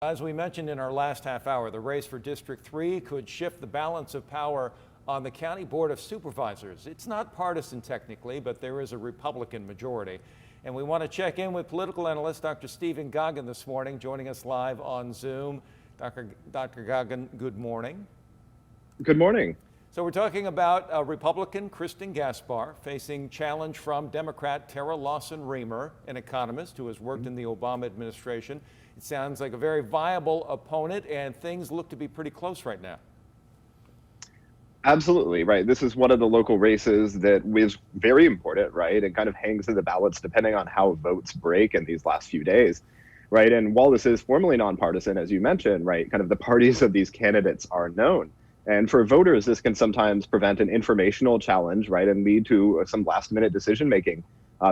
As we mentioned in our last half hour, the race for District 3 could shift the balance of power on the County Board of Supervisors. It's not partisan technically, but there is a Republican majority. And we want to check in with political analyst Dr. Stephen Goggin this morning, joining us live on Zoom. Dr. Goggin, good morning. Good morning. So we're talking about Republican Kristen Gaspar facing challenge from Democrat Tara Lawson-Remer, an economist who has worked in the Obama administration. It sounds like a very viable opponent, and things look to be pretty close right now. Absolutely, right. This is one of the local races that is very important, right, and kind of hangs in the balance depending on how votes break in these last few days, right? And while this is formally nonpartisan, as you mentioned, right, kind of the parties of these candidates are known. And for voters, this can sometimes prevent an informational challenge, right, and lead to some last-minute decision-making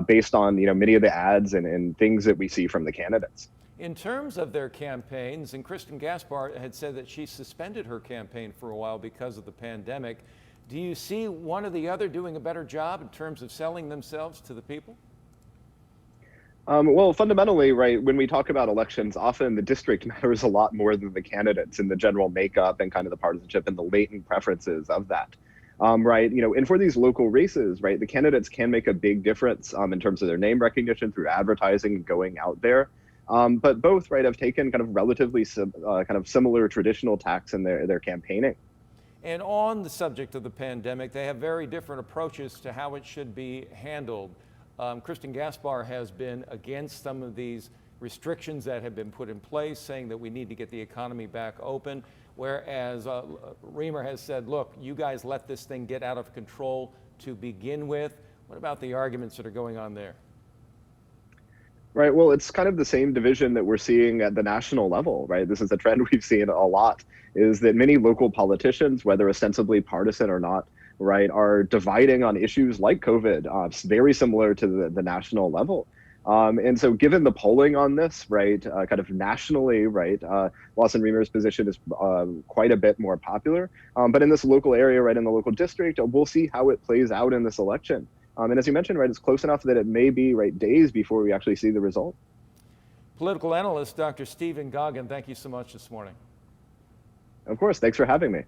based on, many of the ads and things that we see from the candidates. In terms of their campaigns, and Kristen Gaspar had said that she suspended her campaign for a while because of the pandemic, do you see one or the other doing a better job in terms of selling themselves to the people? Well, fundamentally, right, when we talk about elections, often the district matters a lot more than the candidates and the general makeup and kind of the partisanship and the latent preferences of that. Right, and for these local races, right, the candidates can make a big difference in terms of their name recognition through advertising and going out there. But both, right, have taken kind of relatively similar traditional tacks in their campaigning. And on the subject of the pandemic, they have very different approaches to how it should be handled. Kristen Gaspar has been against some of these restrictions that have been put in place, saying that we need to get the economy back open, whereas Remer has said, look, you guys let this thing get out of control to begin with. What about the arguments that are going on there? Right. Well, it's kind of the same division that we're seeing at the national level, right? This is a trend we've seen a lot, is that many local politicians, whether ostensibly partisan or not, right, are dividing on issues like COVID. It's very similar to the national level. And so given the polling on this, right, kind of nationally, right, Lawson-Remer's position is quite a bit more popular. But in this local area, right, in the local district, we'll see how it plays out in this election. And as you mentioned, right, it's close enough that it may be, right, days before we actually see the result. Political analyst Dr. Stephen Goggin, thank you so much this morning. Of course. Thanks for having me.